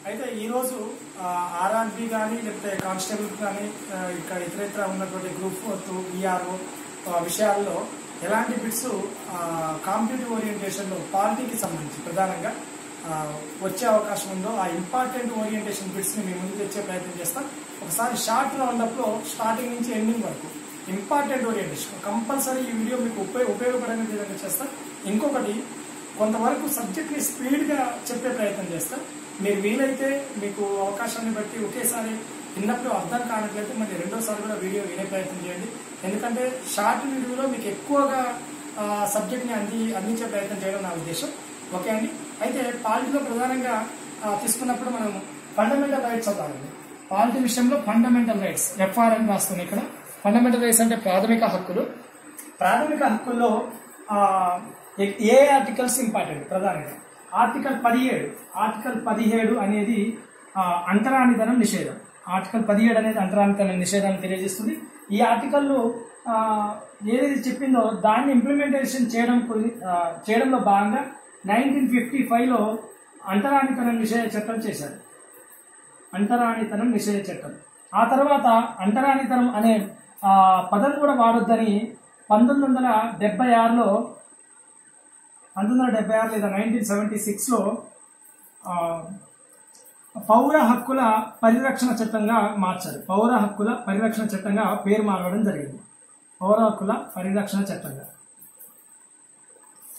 అయితే ఈరోజు ఆర్ఆర్బి కానీ లేకపోతే కానిస్టేబుల్ కానీ ఇక్కడ ఇతరేతర ఉన్నటువంటి గ్రూప్ 4 విఆర్ఓ విషయాల్లో ఎలాంటి బిట్స్ కాంపిటేటివ్ ఓరియంటేషన్లో పాలిటీకి సంబంధించి ప్రధానంగా వచ్చే అవకాశం ఉందో ఆ ఇంపార్టెంట్ ఓరియంటేషన్ బిట్స్ని మేము ముందు తెచ్చే ప్రయత్నం చేస్తాం. ఒకసారి షార్ట్ రౌండప్లో స్టార్టింగ్ నుంచి ఎండింగ్ వరకు ఇంపార్టెంట్ ఓరియంటేషన్ కంపల్సరీ ఈ వీడియో మీకు ఉపయోగపడే విధంగా చేస్తాం. ఇంకొకటి కొంతవరకు సబ్జెక్ట్ని స్పీడ్గా చెప్పే ప్రయత్నం చేస్తాం. మీరు వీలైతే మీకు అవకాశాన్ని బట్టి ఒకేసారి విన్నప్పుడు అర్థం కానట్లయితే మళ్ళీ రెండోసారి కూడా వీడియో వినే ప్రయత్నం చేయండి. ఎందుకంటే షార్ట్ వీడియోలో మీకు ఎక్కువగా సబ్జెక్ట్ని అందించే ప్రయత్నం చేయడం నా ఉద్దేశం. ఓకే అండి. అయితే పాలిటీలో ప్రధానంగా తీసుకున్నప్పుడు మనం ఫండమెంటల్ రైట్స్ అవుతారండి. పాలిటీ విషయంలో ఫండమెంటల్ రైట్స్ ఎఫ్ఆర్ అని రాస్తుంది. ఇక్కడ ఫండమెంటల్ రైట్స్ అంటే ప్రాథమిక హక్కులు. ప్రాథమిక హక్కుల్లో ఏ ఆర్టికల్స్ ఇంపార్టెంట్ ప్రధానంగా ఆర్టికల్ 17 అనేది అంటరానితనం నిషేధం. ఆర్టికల్ 17 అనేది అంటరానితనం నిషేధాన్ని తెలియజేస్తుంది. ఈ ఆర్టికల్లో ఏదైతే చెప్పిందో దాన్ని ఇంప్లిమెంటేషన్ చేయడంలో భాగంగా 1955లో అంటరానితనం నిషేధ చట్టం చేశారు. అంటరానితనం నిషేధ చట్టం. ఆ తర్వాత అంటరానితనం అనే పదం కూడా వాడొద్దని 1976లో లేదా 1976లో పౌర హక్కుల పరిరక్షణ చట్టంగా మార్చారు. పౌర హక్కుల పరిరక్షణ చట్టంగా పేరు మారడం జరిగింది. పౌర హక్కుల పరిరక్షణ చట్టంగా.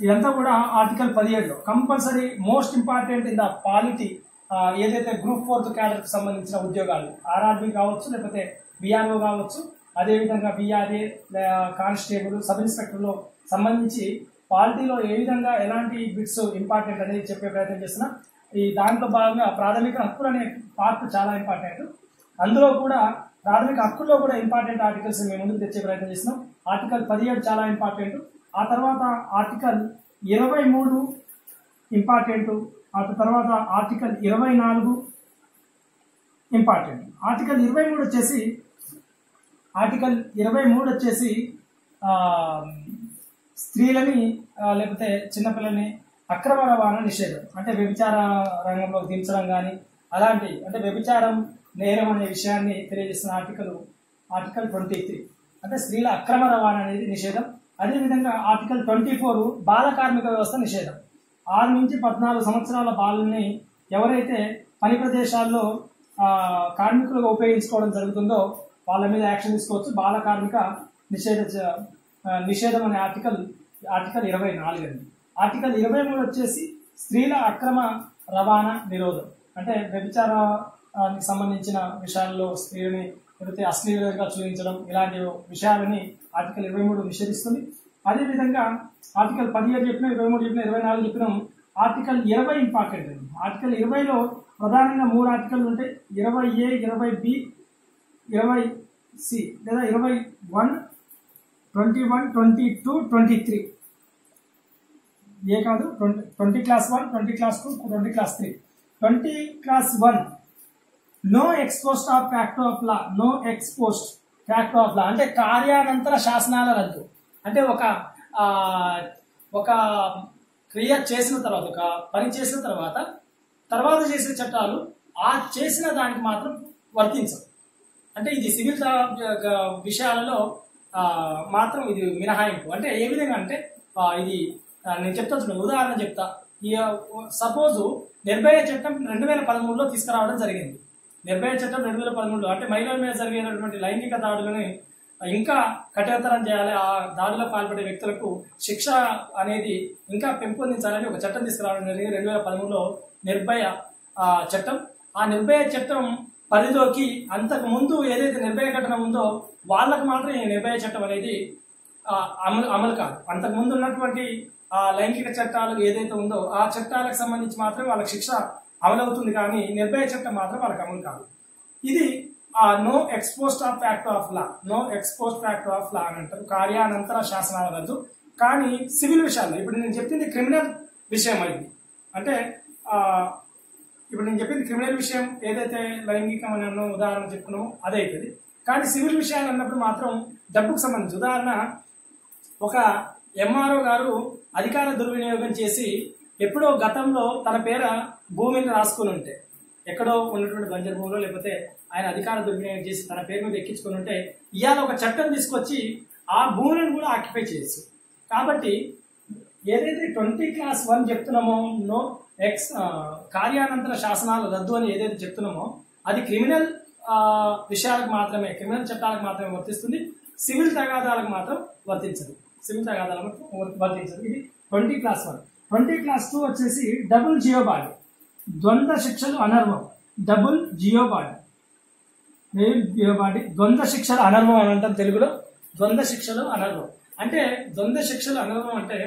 ఇదంతా కూడా ఆర్టికల్ 17లో compulsory most important in the polity. ఏదైతే గ్రూప్ 4 క్యాడర్కి సంబంధించిన ఉద్యోగాలు ఆర్ఆర్బి కావచ్చు, లేకపోతే విఆర్ఓ కావచ్చు, అదేవిధంగా విఆర్ఏ, కానిస్టేబుల్, సబ్ ఇన్స్పెక్టర్లో సంబంధించి పాలిటీలో ఏ విధంగా ఎలాంటి బిట్స్ ఇంపార్టెంట్ అనేది చెప్పే ప్రయత్నం చేస్తున్నా. ఈ దాంట్లో భాగంగా ప్రాథమిక హక్కులు అనే పార్ట్ చాలా ఇంపార్టెంట్. అందులో కూడా ప్రాథమిక హక్కుల్లో కూడా ఇంపార్టెంట్ ఆర్టికల్స్ మేము ముందుకు తెచ్చే ప్రయత్నం చేస్తున్నాం. ఆర్టికల్ 17 చాలా ఇంపార్టెంట్. ఆ తర్వాత ఆర్టికల్ 23 ఇంపార్టెంట్. ఆ తర్వాత ఆర్టికల్ 24 ఇంపార్టెంట్. ఆర్టికల్ 23 వచ్చేసి స్త్రీలని లేకపోతే చిన్నపిల్లల్ని అక్రమ రవాణా నిషేధం. అంటే వ్యభిచార రంగంలోకి దించడం కానీ అలాంటి అంటే వ్యభిచారం నేరం అనే విషయాన్ని తెలియజేస్తున్న ఆర్టికల్ 23 అంటే స్త్రీల అక్రమ రవాణా అనేది నిషేధం. అదేవిధంగా ఆర్టికల్ 24 బాల కార్మిక వ్యవస్థ నిషేధం. 6 నుంచి 14 సంవత్సరాల బాలుల్ని ఎవరైతే పని ప్రదేశాల్లో కార్మికులుగా ఉపయోగించుకోవడం జరుగుతుందో వాళ్ళ మీద యాక్షన్ తీసుకోవచ్చు. బాల కార్మిక నిషేధం అనే ఆర్టికల్ 24 అండి. ఆర్టికల్ 23 వచ్చేసి స్త్రీల అక్రమ రవాణా నిరోధం. అంటే వ్యభిచారానికి సంబంధించిన విషయాల్లో స్త్రీలని లేకపోతే అశ్లీలంగా చూపించడం ఇలాంటి విషయాలని ఆర్టికల్ 23 నిషేధిస్తుంది. అదేవిధంగా ఆర్టికల్ 17 చెప్పిన, 23 చెప్పిన, 24 చెప్పినాం. ఆర్టికల్ 20 ఇంపార్టెంట్ అండి. ఆర్టికల్ 20లో ప్రధానంగా 3 ఆర్టికల్ ఉంటాయి. 20A, 20B, 20C లేదా 21, 21, 22, 23. ఏ కాదు 20 class 1, 20 class 2, 20 class 3. 20 class 1 no ex post of fact of law. No ex post fact of law అంటే కార్యానంతర శాసనాల రద్దు. అంటే ఒక క్రియ చేసిన తర్వాత, ఒక పని చేసిన తర్వాత చేసే చట్టాలు ఆ చేసిన దానికి మాత్రం వర్తించవు. అంటే ఇది సివిల్ విషయాలలో మాత్రం ఇది మినహాయింపు. అంటే ఏ విధంగా అంటే ఇది నేను చెప్తాను, ఉదాహరణ చెప్తా. సపోజు నిర్భయ చట్టం 2013లో తీసుకురావడం జరిగింది. నిర్భయ చట్టం 2013లో అంటే మహిళల మీద జరిగేటటువంటి లైంగిక దాడులని ఇంకా కఠినతరం చేయాలి. ఆ దాడులో పాల్పడే వ్యక్తులకు శిక్ష అనేది ఇంకా పెంపొందించాలని ఒక చట్టం తీసుకురావడం జరిగింది 2013లో నిర్భయ చట్టం. ఆ నిర్భయ చట్టం పరిధిలోకి అంతకు ముందు ఏదైతే నిర్భయ ఘటన ఉందో వాళ్ళకు మాత్రం ఈ నిర్భయ చట్టం అనేది అమలు కాదు. అంతకు ముందు ఉన్నటువంటి లైంగిక చట్టాలు ఏదైతే ఉందో ఆ చట్టాలకు సంబంధించి మాత్రం వాళ్ళకి శిక్ష అమలవుతుంది, కానీ నిర్భయ చట్టం మాత్రం వాళ్ళకి అమలు కాదు. ఇది no ex post of fact of law. No ex post fact of law అని అంటారు. కార్యానంతర శాసనాల రద్దు. కానీ సివిల్ విషయాల్లో ఇప్పుడు నేను చెప్పింది క్రిమినల్ విషయం అయింది. అంటే ఇప్పుడు నేను చెప్పింది క్రిమినల్ విషయం ఏదైతే లైంగికం అని అన్నో ఉదాహరణ చెప్పుకున్నామో అదే అవుతుంది. కానీ సివిల్ విషయాలు అన్నప్పుడు మాత్రం డబ్బుకు సంబంధించి ఉదాహరణ ఒక ఎంఆర్ఓ గారు అధికార దుర్వినియోగం చేసి ఎప్పుడో గతంలో తన పేర భూమిని రాసుకుని ఉంటే ఎక్కడో ఉన్నటువంటి బంజరు భూమిలో లేకపోతే ఆయన అధికార దుర్వినియోగం చేసి తన పేరు మీద ఎక్కించుకుని ఉంటే ఇవాళ ఒక చట్టం తీసుకొచ్చి ఆ భూములను కూడా ఆక్యుపై చేయొచ్చు. కాబట్టి ఏదైతే 20(1) చెప్తున్నామో నో కార్యానంతర శాసనాల రద్దు అని ఏదైతే చెప్తున్నామో అది క్రిమినల్ విషయాలకు మాత్రమే, క్రిమినల్ చట్టాలకు మాత్రమే వర్తిస్తుంది, సివిల్ తగాదాలకు మాత్రం వర్తించదు. ఇది 20(1). 20(2) వచ్చేసి డబుల్ జియోబాడ్, ద్వంద్వ శిక్షలు అనర్హం. డబుల్ జియోబాడ్ ద్వంద్వ శిక్షలు అనర్హం అని అంటాం తెలుగులో. ద్వంద్వ శిక్షలు అనర్హం అంటే, ద్వంద్వ శిక్షలు అనర్హం అంటే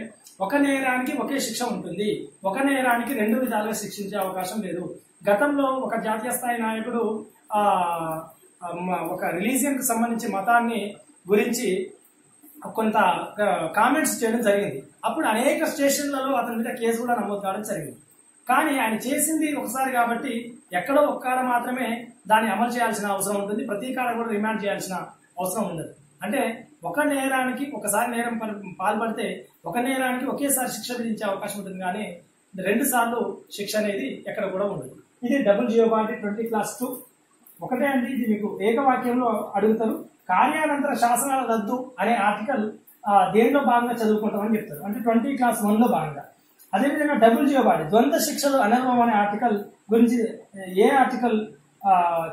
ఒక నేరానికి ఒకే శిక్ష ఉంటుంది, ఒక నేరానికి 2 విధాలుగా శిక్షించే అవకాశం లేదు. గతంలో ఒక జాతీయ స్థాయి నాయకుడు ఒక రిలీజియన్ కు సంబంధించి మతాన్ని గురించి కొంత కామెంట్స్ చేయడం జరిగింది. అప్పుడు అనేక స్టేషన్లలో అతని మీద కేసు కూడా నమోదు కావడం జరిగింది. కానీ ఆయన చేసింది ఒకసారి కాబట్టి ఎక్కడో ఒక్కడ మాత్రమే దాన్ని అమలు చేయాల్సిన అవసరం ఉంటుంది, ప్రతి కాడ కూడా రిమాండ్ చేయాల్సిన అవసరం ఉండదు. అంటే ఒక నేరానికి ఒకసారి నేరం పాల్పడితే ఒక నేరానికి ఒకేసారి శిక్ష విధించే అవకాశం ఉంటుంది, కానీ 2 సార్లు శిక్ష అనేది ఎక్కడ కూడా ఉండదు. ఇది డబుల్ జియోబాడ్ 20(2). ఒకటే అండి, ఇది మీకు ఏకవాక్యంలో అడుగుతారు. కార్యానంతర శాసనాల రద్దు అనే ఆర్టికల్ దేనిలో భాగంగా చదువుకుంటామని చెప్తారు, అంటే 20(1) భాగంగా. అదేవిధంగా డబుల్ జియోబాడ్ ద్వంద్వ శిక్షలు అనర్హం అనే ఆర్టికల్ గురించి ఏ ఆర్టికల్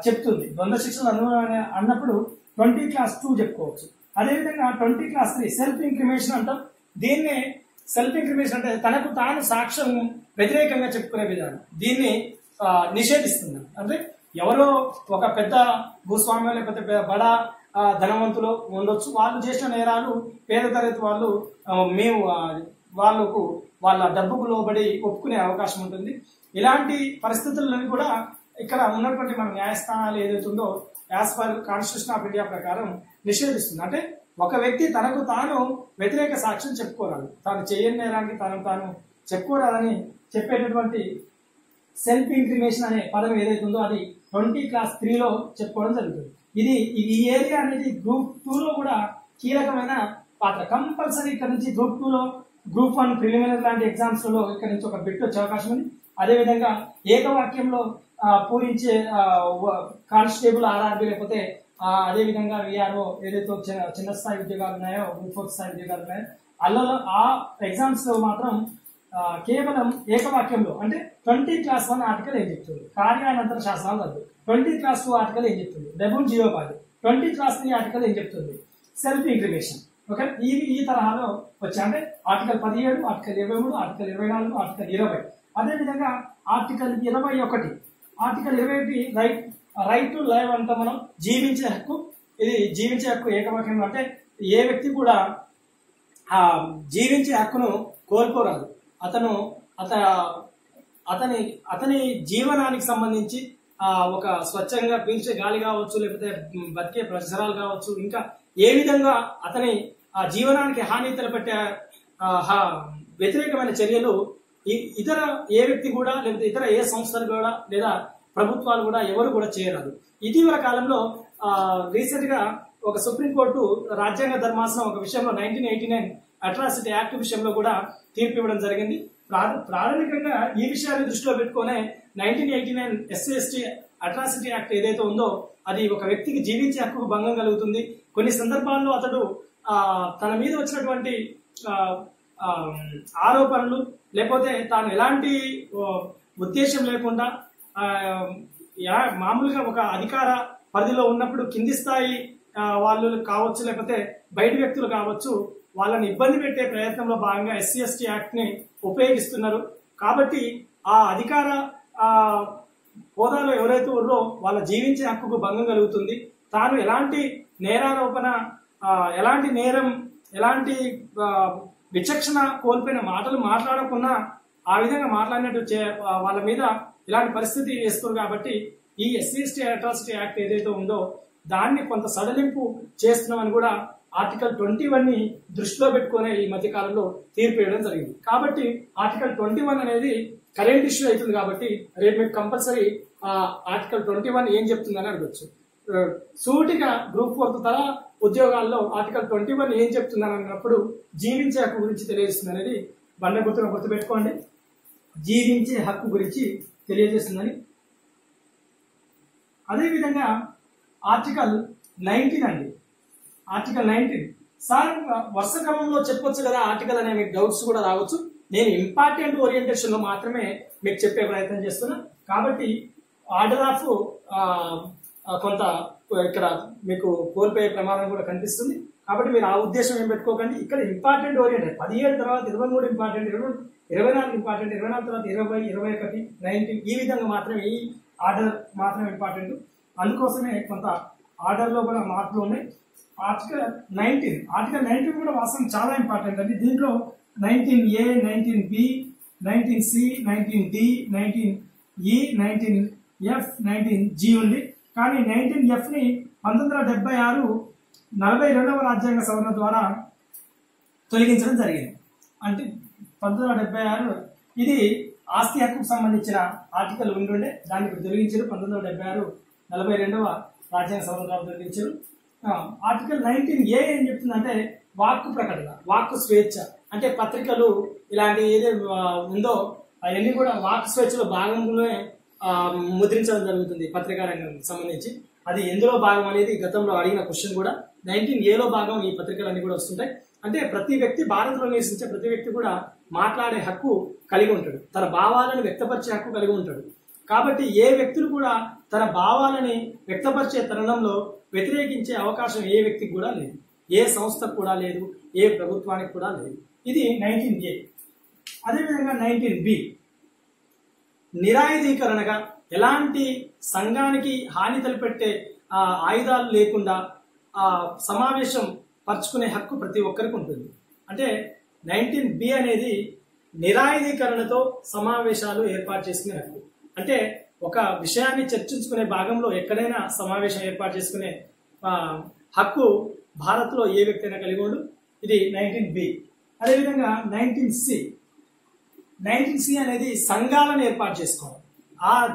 చెప్తుంది? ద్వంద్వ శిక్షలు అనర్హం అన్నప్పుడు 20(2) చెప్పుకోవచ్చు. అదేవిధంగా 20(3) సెల్ఫ్ ఇంక్రిమేషన్ అంటాం. దీన్ని సెల్ఫ్ ఇంక్రిమేషన్ అంటే తనకు తాను సాక్ష్యం వ్యతిరేకంగా చెప్పుకునే విధానం, దీన్ని నిషేధిస్తుంది. అంటే ఎవరో ఒక పెద్ద భూస్వామ్యం లేకపోతే బడా ధనవంతులు ఉండొచ్చు, వాళ్ళు చేసిన నేరాలు పేద తరగతి వాళ్ళు మేము వాళ్ళకు వాళ్ళ డబ్బుకు లోబడి ఒప్పుకునే అవకాశం ఉంటుంది. ఇలాంటి పరిస్థితులను కూడా ఇక్కడ ఉన్నటువంటి మన న్యాయస్థానాలు ఏదైతే ఉందో as per constitution of India ప్రకారం నిషేధిస్తుంది. అంటే ఒక వ్యక్తి తనకు తాను వ్యతిరేక సాక్ష్యం చెప్పుకోరాదు, తాను చేయని నేరానికి తాను చెప్పుకోరాదని చెప్పేటటువంటి సెల్ఫ్ ఇంక్రిమేషన్ అనే పదం ఏదైతే ఉందో అది 20(3)లో చెప్పుకోవడం జరుగుతుంది. ఈ ఏరియా అనేది గ్రూప్ 2లో కూడా కీలకమైన పాత్ర. కంపల్సరీ ఇక్కడ నుంచి గ్రూప్ 2లో గ్రూప్ 1 ప్రిలిమినరీ లాంటి ఎగ్జామ్స్ లో ఇక్కడ నుంచి ఒక బిట్ వచ్చే అవకాశం ఉంది. అదేవిధంగా ఏకవాక్యంలో పూరించే కానిస్టేబుల్ ఆర్ఆర్బి లేకపోతే అదేవిధంగా విఆర్ఓ ఏదైతే చిన్న స్థాయి ఉద్యోగాలు ఉన్నాయో, గ్రూప్ 4 స్థాయి ఉద్యోగాలు ఉన్నాయో అల్లలో ఆ ఎగ్జామ్స్ లో మాత్రం కేవలం ఏకవాక్యంలో అంటే 20(1) ఆర్టికల్ ఏం చెప్తుంది? కార్యానంతర శాసనాలు రద్దు. 20(2) ఆర్టికల్ ఏం చెప్తుంది? డబుల్ జియోబాడ్. 20(3) ఆర్టికల్ ఏం చెప్తుంది? సెల్ఫ్ ఇంక్రిమేషన్. ఓకే, ఈ తరహాలో వచ్చాయి. అంటే ఆర్టికల్ 17, ఆర్టికల్ 23, ఆర్టికల్ 24, ఆర్టికల్ 20. అదేవిధంగా article 21. Article 21 right to live అంతా మనం జీవించే హక్కు. ఇది జీవించే హక్కు ఏకవాక్యంలో అంటే ఏ వ్యక్తి కూడా జీవించే హక్కును కోల్పోరాదు. అతని జీవనానికి సంబంధించి ఒక స్వచ్ఛంగా పీల్చే గాలి కావచ్చు, లేకపోతే బతికే పరిసరాలు కావచ్చు, ఇంకా ఏ విధంగా అతని జీవనానికి హాని తలపెట్టే వ్యతిరేకమైన చర్యలు ఇతర ఏ వ్యక్తి కూడా లేకపోతే ఇతర ఏ సంస్థలు కూడా లేదా ప్రభుత్వాలు కూడా ఎవరు కూడా చేయరాదు. ఇటీవల కాలంలో రీసెంట్ గా ఒక సుప్రీంకోర్టు రాజ్యాంగ ధర్మాసనం ఒక విషయంలో 1989 అట్రాసిటీ యాక్ట్ విషయంలో కూడా తీర్పు ఇవ్వడం జరిగింది. ప్రాథమికంగా ఈ విషయాన్ని దృష్టిలో పెట్టుకునే 1989 SC/ST అట్రాసిటీ యాక్ట్ ఏదైతే ఉందో అది ఒక వ్యక్తికి జీవించే హక్కుకు భంగం కలుగుతుంది. కొన్ని సందర్భాల్లో అతడు తన మీద వచ్చినటువంటి ఆరోపణలు లేకపోతే తాను ఎలాంటి ఉద్దేశం లేకుండా మామూలుగా ఒక అధికార పరిధిలో ఉన్నప్పుడు కింది స్థాయి వాళ్ళు కావచ్చు లేకపోతే బయట వ్యక్తులు కావచ్చు వాళ్ళని ఇబ్బంది పెట్టే ప్రయత్నంలో భాగంగా SC/ST యాక్ట్ ని ఉపయోగిస్తున్నారు. కాబట్టి ఆ అధికార హోదాలో ఎవరైతే ఉన్నారో వాళ్ళ జీవించే హక్కుకు భంగం కలుగుతుంది. తాను ఎలాంటి నేరారోపణ, ఎలాంటి నేరం, ఎలాంటి విచక్షణ కోల్పోయిన మాటలు మాట్లాడకుండా ఆ విధంగా మాట్లాడినట్టు వాళ్ళ మీద ఇలాంటి పరిస్థితి వేస్తారు. కాబట్టి ఈ SC/ST అట్రాసిటీ యాక్ట్ ఏదైతే ఉందో దాన్ని కొంత సడలింపు చేస్తున్నామని కూడా ఆర్టికల్ 21 ని దృష్టిలో పెట్టుకునే ఈ మధ్య కాలంలో తీర్పు ఇవ్వడం జరిగింది. కాబట్టి ఆర్టికల్ 21 అనేది కరెంట్ ఇష్యూ అవుతుంది. కాబట్టి రేపు మీకు కంపల్సరీ ఆర్టికల్ 21 ఏం చెప్తుందని అడగచ్చు. సూటిగా గ్రూప్ 4 తర ఉద్యోగాల్లో ఆర్టికల్ 21 ఏం చెప్తుందని అన్నప్పుడు జీవించే హక్కు గురించి తెలియజేస్తుంది అనేది బండ గుర్తుపెట్టుకోండి. జీవించే హక్కు గురించి తెలియజేస్తుందని అదేవిధంగా ఆర్టికల్ 19 అండి. ఆర్టికల్ 19 సార్ వరుస క్రమంలో చెప్పొచ్చు కదా ఆర్టికల్ అనే మీకు డౌట్స్ కూడా రావచ్చు. నేను ఇంపార్టెంట్ ఓరియంటేషన్ లో మాత్రమే మీకు చెప్పే ప్రయత్నం చేస్తున్నా. కాబట్టి ఆర్డర్ ఆఫ్ కొంత ఇక్కడ మీకు కోల్పోయే ప్రమాదం కూడా కనిపిస్తుంది. కాబట్టి మీరు ఆ ఉద్దేశం ఏం పెట్టుకోకండి. ఇక్కడ ఇంపార్టెంట్ ఓరియంటెడ్ 17 తర్వాత 23 ఇంపార్టెంట్, 24 ఇంపార్టెంట్, 24 తర్వాత 20, 21, 19 ఈ విధంగా మాత్రమే ఈ ఆర్డర్ మాత్రమే ఇంపార్టెంట్. అందుకోసమే కొంత ఆర్డర్ లో కూడా మార్పులు ఉన్నాయి. ఆర్టికల్ 19 కూడా వాస్తవం చాలా ఇంపార్టెంట్ అండి. దీంట్లో 19A, 19B, 19C, 19D, 19E, 19F, 19G ఉంది. కానీ 19F ని 1976 42వ రాజ్యాంగ సవరణ ద్వారా తొలగించడం జరిగింది. అంటే 1976 ఇది ఆస్తి హక్కుకు సంబంధించిన ఆర్టికల్ ఉంటుండే, దాన్ని ఇప్పుడు తొలగించారు. 1976 42వ రాజ్యాంగ సవరణ ద్వారా తొలగించారు. ఆర్టికల్ 19A ఏం చెప్తుందంటే వాక్కు ప్రకటన, వాక్కు స్వేచ్ఛ, అంటే పత్రికలు ఇలాంటి ఏదో ఉందో అవన్నీ కూడా వాక్ స్వేచ్ఛలో భాగంలోనే ముద్రించడం జరుగుతుంది పత్రికా రంగానికి సంబంధించి. అది ఎందులో భాగం అనేది గతంలో అడిగిన క్వశ్చన్ కూడా. 19Aలో భాగం ఈ పత్రికలన్నీ కూడా వస్తుంటాయి. అంటే ప్రతి వ్యక్తి, భారత్లో నివసించే ప్రతి వ్యక్తి కూడా మాట్లాడే హక్కు కలిగి ఉంటాడు, తన భావాలను వ్యక్తపరిచే హక్కు కలిగి ఉంటాడు. కాబట్టి ఏ వ్యక్తులు కూడా తన భావాలని వ్యక్తపరిచే తరుణంలో వ్యతిరేకించే అవకాశం ఏ వ్యక్తికి కూడా లేదు, ఏ సంస్థకు కూడా లేదు, ఏ ప్రభుత్వానికి కూడా లేదు. ఇది 19A. అదేవిధంగా 19B నిరాయుధీకరణగా ఎలాంటి సంఘానికి హాని తలపెట్టే ఆయుధాలు లేకుండా సమావేశం పరుచుకునే హక్కు ప్రతి ఒక్కరికి ఉంటుంది. అంటే 19B అనేది నిరాయుధీకరణతో సమావేశాలు ఏర్పాటు చేసుకునే హక్కు. అంటే ఒక విషయాన్ని చర్చించుకునే భాగంలో ఎక్కడైనా సమావేశం ఏర్పాటు చేసుకునే హక్కు భారత్లో ఏ వ్యక్తి అయినా కలిగి ఉండు. ఇది 19B. అదేవిధంగా 19C అనేది సంఘాలను ఏర్పాటు చేసుకోవాలి.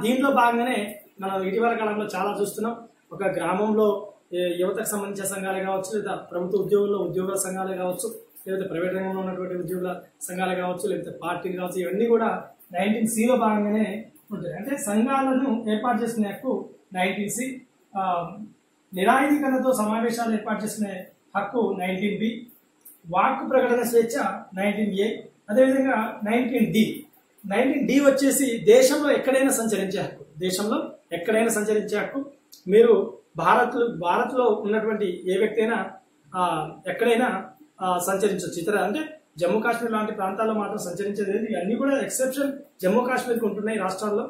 దీంట్లో భాగంగానే మనం ఇటీవల కాలంలో చాలా చూస్తున్నాం. ఒక గ్రామంలో యువతకు సంబంధించిన సంఘాలే కావచ్చు, లేదా ప్రభుత్వ ఉద్యోగుల్లో ఉద్యోగుల సంఘాలే కావచ్చు, లేకపోతే ప్రైవేట్ రంగంలో ఉన్నటువంటి ఉద్యోగుల సంఘాలే కావచ్చు, లేకపోతే పార్టీలు కావచ్చు, ఇవన్నీ కూడా 19Cలో భాగంగానే ఉంటాయి. అంటే సంఘాలను ఏర్పాటు చేసుకునే హక్కు 19C. నిరాయుధీకరణతో సమావేశాలు ఏర్పాటు చేసుకునే హక్కు 19B. వాక్కు ప్రకటన స్వేచ్ఛ 19A. అదేవిధంగా 19D వచ్చేసి దేశంలో ఎక్కడైనా సంచరించే హక్కు. దేశంలో ఎక్కడైనా సంచరించే హక్కు. మీరు భారత్లో ఉన్నటువంటి ఏ వ్యక్తి అయినా ఎక్కడైనా సంచరించవచ్చు. ఇతర అంటే జమ్మూ కాశ్మీర్ లాంటి ప్రాంతాల్లో మాత్రం సంచరించేది. ఇవన్నీ కూడా ఎక్సెప్షన్ జమ్మూ కాశ్మీర్కి ఉంటున్నాయి రాష్ట్రాల్లో.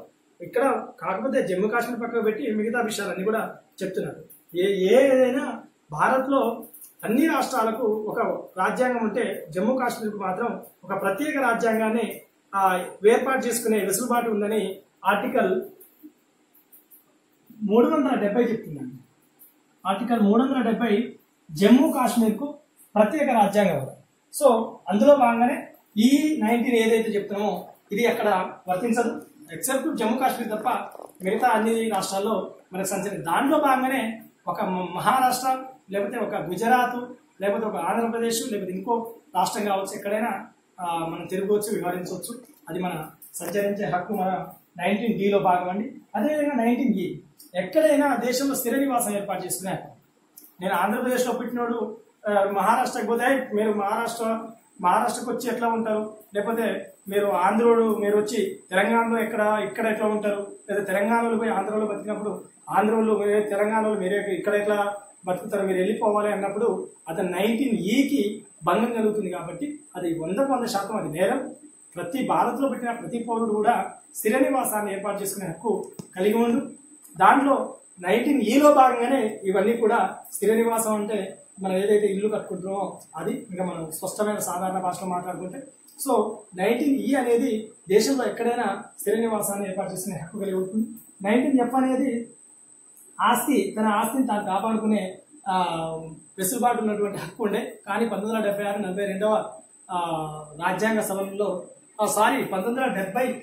ఇక్కడ కాకపోతే జమ్మూ కాశ్మీర్ పక్కకు పెట్టి మిగతా విషయాలన్నీ కూడా చెప్తున్నారు. ఏదైనా భారత్లో అన్ని రాష్ట్రాలకు ఒక రాజ్యాంగం ఉంటే జమ్మూ కాశ్మీర్కు మాత్రం ఒక ప్రత్యేక రాజ్యాంగాన్ని ఏర్పాటు చేసుకునే వెసులుబాటు ఉందని ఆర్టికల్ 370 చెప్తుందండి. ఆర్టికల్ 370 జమ్మూ కాశ్మీర్కు ప్రత్యేక రాజ్యాంగం. సో అందులో భాగంగానే ఈ 19 ఏదైతే చెప్తున్నామో ఇది అక్కడ వర్తించదు, ఎక్సెప్ట్ జమ్మూ కాశ్మీర్ తప్ప మిగతా అన్ని రాష్ట్రాల్లో మనకు సంచరించదు. దాంట్లో భాగంగానే ఒక మహారాష్ట్ర, లేకపోతే ఒక గుజరాత్, లేకపోతే ఒక ఆంధ్రప్రదేశ్, లేకపోతే ఇంకో రాష్ట్రం కావచ్చు, ఎక్కడైనా మనం తిరగవచ్చు, వివరించవచ్చు. అది మన సంచరించే హక్కు మన 19Dలో భాగం అండి. అదేవిధంగా 19E ఎక్కడైనా దేశంలో స్థిర నివాసం ఏర్పాటు చేసుకునే హక్కు. నేను ఆంధ్రప్రదేశ్లో పుట్టినోడు మహారాష్ట్రకి పోతే మీరు మహారాష్ట్రకు వచ్చి ఎట్లా ఉంటారు, లేకపోతే మీరు ఆంధ్రుడు మీరు వచ్చి తెలంగాణలో ఇక్కడ ఎట్లా ఉంటారు, లేదా తెలంగాణలో పోయి ఆంధ్రలో బతికినప్పుడు ఆంధ్రలో తెలంగాణలో మీరు ఇక్కడ ఎట్లా బతుకుతారు, మీరు వెళ్ళిపోవాలి అన్నప్పుడు అతను 19Eకి భంగం కలుగుతుంది. కాబట్టి అది 100% అది నేరం. ప్రతి భారత్లో పెట్టిన ప్రతి పౌరుడు కూడా స్థిర నివాసాన్ని ఏర్పాటు చేసుకునే హక్కు కలిగి ఉండు. దాంట్లో 19Eలో భాగంగానే ఇవన్నీ కూడా స్థిర నివాసం అంటే మనం ఏదైతే ఇల్లు కట్టుకుంటున్నామో అది, ఇంకా మనం స్పష్టమైన సాధారణ భాషలో మాట్లాడుకుంటే. సో 19E అనేది దేశంలో ఎక్కడైనా స్థిర నివాసాన్ని ఏర్పాటు చేసుకునే హక్కు కలిగి ఉంటుంది. 19F అనేది తన ఆస్తిని తాను కాపాడుకునే వెసులుబాటు ఉన్నటువంటి హక్కు ఉండే. కానీ 1976 42వ రాజ్యాంగ సవరణలో 1978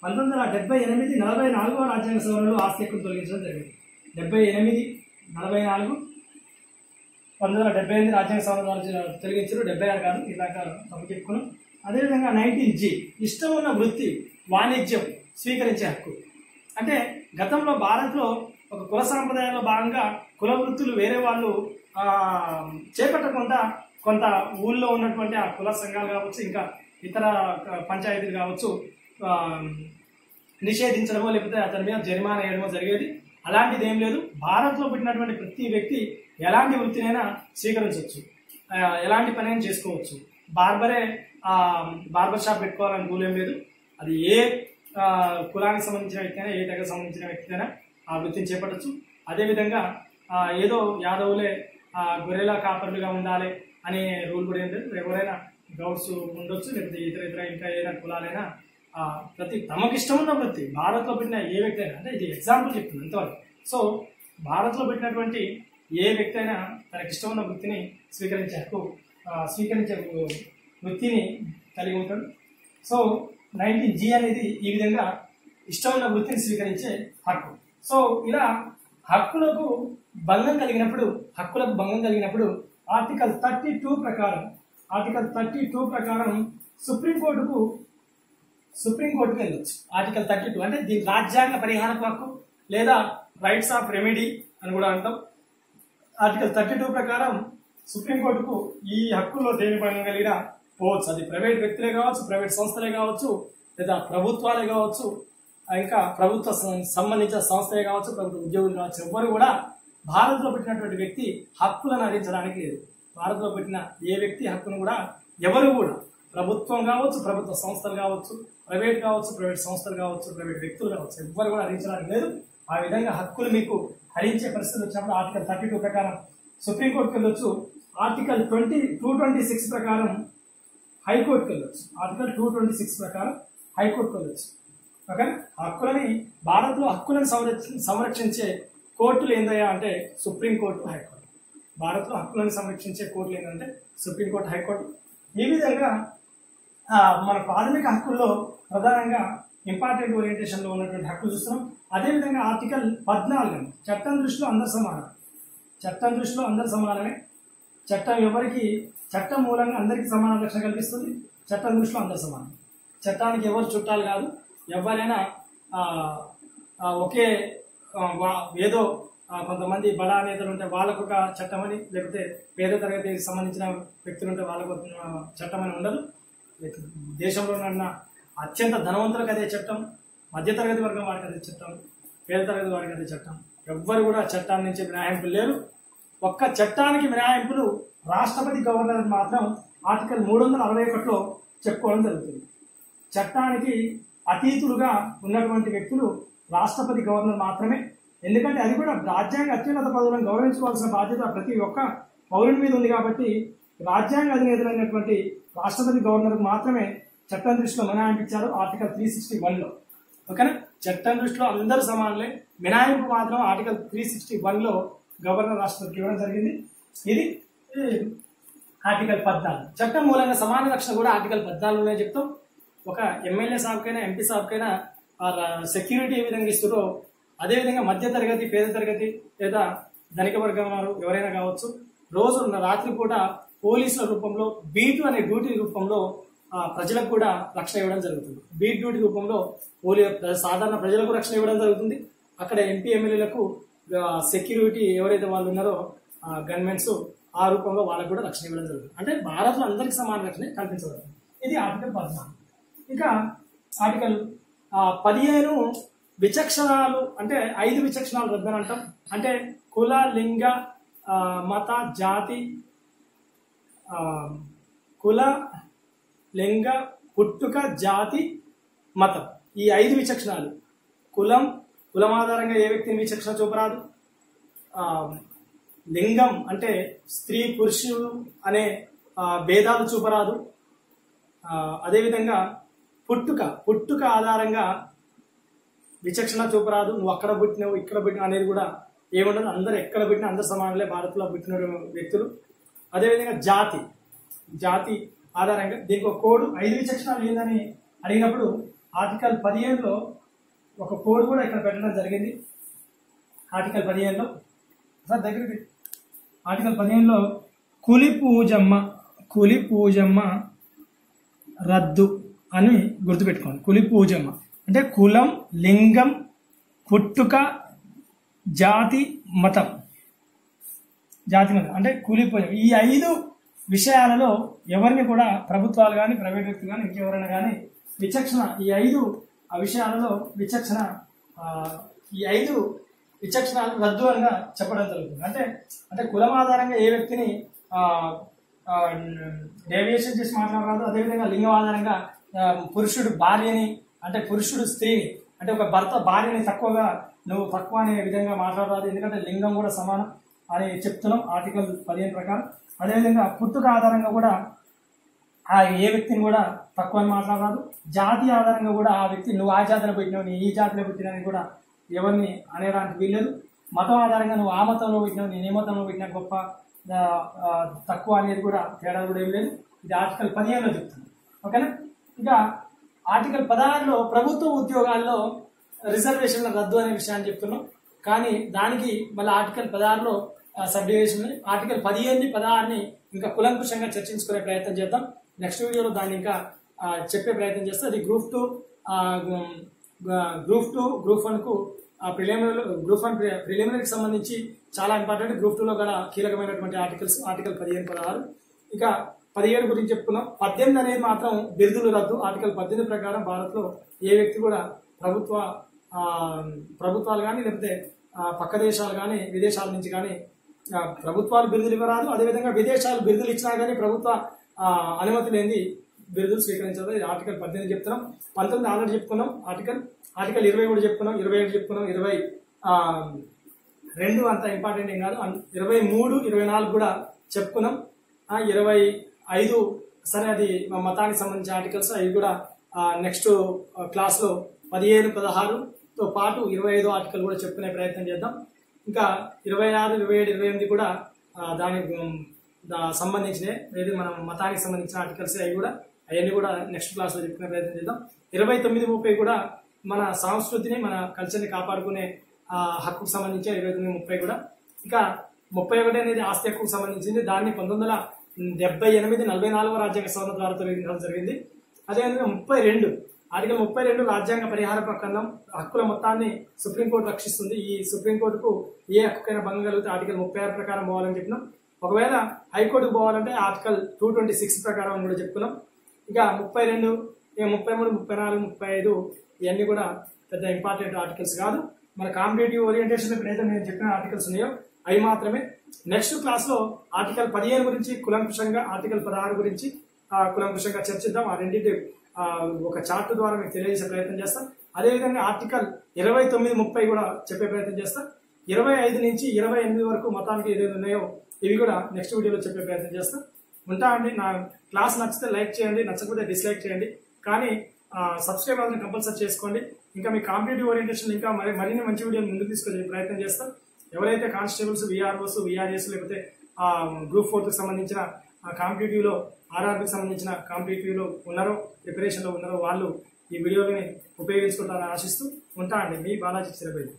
44వ రాజ్యాంగ సవరణలో ఆస్తి హక్కును తొలగించడం జరిగింది. 78, 44, 1978 రాజ్యాంగ సవరణ తొలగించారు. 76 కాదు, ఇలాగ తప్పు చెప్పుకున్నాం. అదేవిధంగా 19G ఇష్టం ఉన్న వృత్తి వాణిజ్యం స్వీకరించే హక్కు. అంటే గతంలో భారత్లో ఒక కుల సాంప్రదాయాల్లో భాగంగా కుల వృత్తులు వేరే వాళ్ళు చేపట్టకుండా కొంత ఊళ్ళో ఉన్నటువంటి ఆ కుల సంఘాలు కావచ్చు, ఇంకా ఇతర పంచాయతీలు కావచ్చు నిషేధించడమో లేకపోతే అతని మీద జరిమానా వేయడమో జరిగేది. అలాంటిది ఏం లేదు. భారత్లో పుట్టినటువంటి ప్రతి వ్యక్తి ఎలాంటి వృత్తినైనా స్వీకరించవచ్చు, ఎలాంటి పనైనా చేసుకోవచ్చు. బార్బర్ షాప్ పెట్టుకోవాలని రూల్ ఏం లేదు. అది ఏ కులానికి సంబంధించిన వ్యక్తి అయినా, ఏ తెగకు సంబంధించిన వ్యక్తి అయినా ఆ వృత్తిని చేపట్టచ్చు. అదేవిధంగా ఏదో యాదవులే గొర్రెల కాపర్లుగా ఉండాలి అనే రూల్ కూడా ఏం లేదు. ఎవరైనా గౌడ్స్ ఉండొచ్చు, లేకపోతే ఇతర ఇంకా ఏదైనా కులాలైనా ప్రతి తమకిష్టం ఉన్న వృత్తి భారత్లో పెట్టిన ఏ వ్యక్తి అయినా, అంటే ఇది ఎగ్జాంపుల్ చెప్తుంది అంతవరకు. సో భారత్లో పెట్టినటువంటి ఏ వ్యక్తి అయినా తనకిష్టం ఉన్న వృత్తిని స్వీకరించే వృత్తిని కలిగి ఉంటాడు. సో 19G అనేది ఈ విధంగా ఇష్టమైన వృత్తిని స్వీకరించే హక్కు. సో ఇలా హక్కులకు భంగం కలిగినప్పుడు ఆర్టికల్ 32 ప్రకారం సుప్రీంకోర్టుకు వెళ్ళొచ్చు. ఆర్టికల్ 32 అంటే దీని రాజ్యాంగ పరిహారపు హక్కు లేదా రైట్స్ ఆఫ్ రెమెడీ అని కూడా అంటాం. ఆర్టికల్ 32 ప్రకారం సుప్రీంకోర్టుకు ఈ హక్కుల్లో దేని భంగం కలిగినా పోవచ్చు. అది ప్రైవేట్ వ్యక్తులే కావచ్చు, ప్రైవేట్ సంస్థలే కావచ్చు, లేదా ప్రభుత్వాలే కావచ్చు, ఇంకా ప్రభుత్వ సంబంధించిన సంస్థలే కావచ్చు, ప్రభుత్వ ఉద్యోగులు కావచ్చు. ఎవ్వరు కూడా భారత్లో పెట్టినటువంటి వ్యక్తి హక్కులను హరించడానికి లేదు. భారత్లో పెట్టిన ఏ వ్యక్తి హక్కును కూడా ఎవరు కూడా, ప్రభుత్వం కావచ్చు, ప్రభుత్వ సంస్థలు కావచ్చు, ప్రైవేట్ కావచ్చు, ప్రైవేట్ సంస్థలు కావచ్చు, ప్రైవేట్ వ్యక్తులు కావచ్చు, ఎవ్వరు కూడా హరించడానికి లేదు. ఆ విధంగా హక్కులు మీకు హరించే పరిస్థితి వచ్చినప్పుడు ఆర్టికల్ 32 ప్రకారం సుప్రీంకోర్టుకు వెళ్ళొచ్చు. ఆర్టికల్ 226 ప్రకారం హైకోర్టుకు వెళ్ళొచ్చు. ఆర్టికల్ 226 ప్రకారం హైకోర్టుకు వెళ్ళొచ్చు. ఓకే, భారత్లో హక్కులను సంరక్షించే కోర్టులు ఏందయ్యా అంటే సుప్రీంకోర్టు, హైకోర్టు. భారత్లో హక్కులను సంరక్షించే కోర్టులు ఏంటంటే సుప్రీంకోర్టు, హైకోర్టు. ఈ విధంగా మన ప్రాథమిక హక్కుల్లో ప్రధానంగా ఇంపార్టెంట్ ఓరియంటేషన్లో ఉన్నటువంటి హక్కులు చూస్తున్నాం. అదేవిధంగా ఆర్టికల్ 14 చట్టం దృష్టిలో అందరు సమానమే. చట్టం మూలంగా అందరికీ సమాన రక్షణ కల్పిస్తుంది. చట్టం దృష్టిలో అందరు సమానం. చట్టానికి ఎవరు చుట్టాలు కాదు. ఎవరైనా ఒకే ఏదో కొంతమంది బడా నేతలు ఉంటే వాళ్ళకు ఒక చట్టం అని, లేకపోతే పేద తరగతికి సంబంధించిన వ్యక్తులు ఉంటే వాళ్ళకు చట్టం అని ఉండదు. దేశంలో ఉన్న అత్యంత ధనవంతులకు అదే చట్టం, మధ్యతరగతి వర్గం వారికి అదే చట్టం, పేద తరగతి వారికి అదే చట్టం. ఎవ్వరు కూడా చట్టాన్ని నుంచి మినహాయింపులు లేరు. ఒక్క చట్టానికి మినహాయింపులు రాష్ట్రపతి గవర్నర్ మాత్రం ఆర్టికల్ 361లో చెప్పుకోవడం జరుగుతుంది. చట్టానికి అతీతులుగా ఉన్నటువంటి వ్యక్తులు రాష్ట్రపతి గవర్నర్ మాత్రమే. ఎందుకంటే అది కూడా రాజ్యాంగ అత్యున్నత పదవులను గౌరవించుకోవాల్సిన బాధ్యత ప్రతి ఒక్క పౌరుని మీద ఉంది. కాబట్టి రాజ్యాంగ అధినేతలైనటువంటి రాష్ట్రపతి గవర్నర్కు మాత్రమే చట్టం దృష్టిలో మినహాయించారు ఆర్టికల్ 361లో. ఓకేనా, చట్టం దృష్టిలో అందరూ సమానులే. మినహాయింపు మాత్రం ఆర్టికల్ 361లో గవర్నర్ రాష్ట్రపతికి ఇవ్వడం జరిగింది. ఇది ఆర్టికల్ 14. చట్టం మూలంగా సమాన రక్షణ కూడా ఆర్టికల్ 14లోనే చెప్తాం. ఒక ఎమ్మెల్యే సాబ్కైనా, ఎంపీ సాబ్కైనా సెక్యూరిటీ ఏ విధంగా ఇస్తారో అదేవిధంగా మధ్య తరగతి, పేద తరగతి లేదా ధనిక వర్గం వారు ఎవరైనా కావచ్చు, రోజు రాత్రిపూట పోలీసుల రూపంలో బీట్ అనే డ్యూటీ రూపంలో ప్రజలకు కూడా రక్షణ ఇవ్వడం జరుగుతుంది. బీట్ డ్యూటీ రూపంలో సాధారణ ప్రజలకు రక్షణ ఇవ్వడం జరుగుతుంది. అక్కడ ఎంపీ, ఎమ్మెల్యేలకు సెక్యూరిటీ ఎవరైతే వాళ్ళు ఉన్నారో గవర్నమెంట్స్ ఆ రూపంలో వాళ్ళకు కూడా రక్షణ ఇవ్వడం జరుగుతుంది. అంటే భారత్లో అందరికీ సమాన రక్షణ కల్పించబడుతుంది. ఇది ఆర్టికల్ 14. ఇంకా ఆర్టికల్ 15 విచక్షణాలు, అంటే 5 విచక్షణాలు రద్దని అంటాం. అంటే కుల, లింగ, మత, జాతి, కుల, లింగ, పుట్టుక, జాతి, మతం, ఈ 5 విచక్షణాలు. కులం ఆధారంగా ఏ వ్యక్తిని విచక్షణ చూపరాదు. లింగం అంటే స్త్రీ పురుషుడు అనే భేదాలు చూపరాదు. అదేవిధంగా పుట్టుక ఆధారంగా విచక్షణ చూపరాదు. నువ్వు అక్కడ పుట్టినావు, ఇక్కడ పుట్టినావు అనేది కూడా ఏముండదు. అందరు ఎక్కడ పుట్టినా అందరు సమానులే భారత్లో పుట్టిన వ్యక్తులు. అదేవిధంగా జాతి ఆధారంగా దీనికి ఒక కోడ్, 5 విచక్షణాలు ఏందని అడిగినప్పుడు ఆర్టికల్ 15లో ఒక కోడ్ కూడా ఇక్కడ పెట్టడం జరిగింది. ఆర్టికల్ 15లో ఆర్టికల్ 15లో కులి పూజమ్మ రద్దు అని గుర్తుపెట్టుకోండి. కులి పూజమ్మ అంటే కులం, లింగం, పుట్టుక, జాతి, మతం అంటే కూలిపోయాం. ఈ 5 విషయాలలో ఎవరిని కూడా ప్రభుత్వాలు కానీ ప్రైవేట్ వ్యక్తులు కానీ ఇంకెవరైనా కానీ విచక్షణ ఈ 5 విషయాలలో ఈ 5 విచక్షణాలు రద్దు అనిగా చెప్పడం జరుగుతుంది. అంటే కులం ఆధారంగా ఏ వ్యక్తిని డేవియేషన్ చేసి మాట్లాడరాదు. అదేవిధంగా లింగం ఆధారంగా పురుషుడు భార్యని అంటే పురుషుడు స్త్రీని అంటే ఒక భర్త భార్యని తక్కువగా నువ్వు తక్కువ అనే విధంగా మాట్లాడరాదు. ఎందుకంటే లింగం కూడా సమానం అని చెప్తున్నాం ఆర్టికల్ 15 ప్రకారం. అదేవిధంగా పుట్టుక ఆధారంగా కూడా ఏ వ్యక్తిని కూడా తక్కువ అని మాట్లాడరాదు. జాతి ఆధారంగా కూడా ఆ వ్యక్తి నువ్వు ఆ జాతిలో పెట్టినావు, నీ ఈ జాతిలో పెట్టినని కూడా ఎవరిని అనేదానికి వీల్లేదు. మతం ఆధారంగా నువ్వు ఆ మతంలో పెట్టినావు, నేను ఏ మతంలో పెట్టినా గొప్ప తక్కువ అనేది కూడా తేడా కూడా ఏం లేదు. ఇది ఆర్టికల్ 15లో చెప్తుంది. ఓకేనా. ఇంకా ఆర్టికల్ 16లో ప్రభుత్వ ఉద్యోగాల్లో రిజర్వేషన్ల రద్దు అనే విషయాన్ని చెప్తున్నాం. కానీ దానికి మళ్ళీ ఆర్టికల్ 16లో సబ్ డివిజన్ ఆర్టికల్ 15ని 16ని ఇంకా కులంకుశంగా చర్చించుకునే ప్రయత్నం చేద్దాం. నెక్స్ట్ వీడియోలో దాన్ని ఇంకా చెప్పే ప్రయత్నం చేస్తాం. అది గ్రూప్ 2 గ్రూప్ 1కు గ్రూప్ 1 ప్రిలిమినరీకి సంబంధించి చాలా ఇంపార్టెంట్. గ్రూప్ 2లో గల కీలకమైనటువంటి ఆర్టికల్స్ ఆర్టికల్ 15, 16. ఇక 17 గురించి చెప్పుకున్నాం. 18 అనేది మాత్రం బిరుదులు రద్దు. ఆర్టికల్ 18 ప్రకారం భారత్లో ఏ వ్యక్తి కూడా ప్రభుత్వాలు కానీ లేకపోతే పక్క దేశాలు కానీ విదేశాల నుంచి కానీ ప్రభుత్వాలు బిరుదులు ఇవ్వరాదు. అదేవిధంగా విదేశాలు బిరుదులు ఇచ్చినా కానీ ప్రభుత్వ అనుమతి లేని బిరుదులు స్వీకరించాలి. ఇది ఆర్టికల్ 18 చెప్తున్నాం. 19 ఆల్రెడీ చెప్పుకున్నాం. ఆర్టికల్ 20 కూడా చెప్పుకున్నాం. 27 చెప్పుకున్నాం. 22 అంత ఇంపార్టెంట్ ఏం కాదు. 23, 24 కూడా చెప్పుకున్నాం. 25 సరే అది మతానికి సంబంధించిన ఆర్టికల్స్. అవి కూడా నెక్స్ట్ క్లాస్లో 15, 16తో పాటు 25 ఆర్టికల్ కూడా చెప్పుకునే ప్రయత్నం చేద్దాం. ఇంకా 26, 27, 28 కూడా దానికి సంబంధించినవి. లేదు మనం మతానికి సంబంధించిన ఆర్టికల్స్ అవన్నీ కూడా నెక్స్ట్ క్లాస్లో చెప్పుకునే ప్రయత్నం చేద్దాం. 29, 30 కూడా మన సంస్కృతిని మన కల్చర్ని కాపాడుకునే హక్కుకు సంబంధించి 29, 30 కూడా. ఇంకా 31 అనేది ఆస్తి హక్కుకు సంబంధించింది. దాన్ని 1978 44వ రాజ్యాంగ సవరణ ద్వారా తొలగించడం జరిగింది. అదేవిధంగా 32 ఆర్టికల్ 32 రాజ్యాంగ పరిహార ప్రకరణం హక్కుల మొత్తాన్ని సుప్రీంకోర్టు రక్షిస్తుంది. ఈ సుప్రీంకోర్టుకు ఏ హక్కుకైనా భంగం కలిగితే ఆర్టికల్ 36 ప్రకారం పోవాలని చెప్పినాం. ఒకవేళ హైకోర్టుకు పోవాలంటే ఆర్టికల్ 226 ప్రకారం కూడా చెప్పుకున్నాం. ఇక 32, 33, 34, 35 ఇవన్నీ కూడా పెద్ద ఇంపార్టెంట్ ఆర్టికల్స్ కాదు. మన కాంపిటేటివ్ ఓరియంటేషన్ ఎప్పుడైతే నేను చెప్పిన ఆర్టికల్స్ ఉన్నాయో అవి మాత్రమే. నెక్స్ట్ క్లాస్లో ఆర్టికల్ 15 గురించి కులంకుశంగా, ఆర్టికల్ 16 గురించి కులంకుశంగా చర్చిద్దాం. ఆ రెండింటి ఒక చార్ట్ ద్వారా మీకు తెలియజేసే ప్రయత్నం చేస్తాం. అదేవిధంగా ఆర్టికల్ 29, 30 కూడా చెప్పే ప్రయత్నం చేస్తాం. 25 నుంచి 28 వరకు మతానికి ఏదైతే ఉన్నాయో ఇవి కూడా నెక్స్ట్ వీడియోలో చెప్పే ప్రయత్నం చేస్తాం. ఉంటా అండి. నా క్లాస్ నచ్చితే లైక్ చేయండి, నచ్చకపోతే డిస్లైక్ చేయండి. కానీ సబ్స్క్రైబ్ అవ్వాలని కంపల్సరీ చేసుకోండి. ఇంకా మీ కాంపిటేటివ్ ఓరియంటేషన్ ఇంకా మరిన్ని మంచి వీడియోలు ముందుకు తీసుకొచ్చే ప్రయత్నం చేస్తాం. ఎవరైతే కానిస్టేబుల్స్, విఆర్ఓస్, విఆర్ఎస్ లేకపోతే గ్రూప్ 4కి సంబంధించిన కాంపిటేటివ్లో ఆర్ఆర్బీకి సంబంధించిన కాంపిటేటివ్లో ఉన్నారో, ప్రిపరేషన్లో ఉన్నారో వాళ్ళు ఈ వీడియోని ఉపయోగించుకుంటారని ఆశిస్తూ ఉంటా అండి. మీ బాలాజీ చిరబేడి.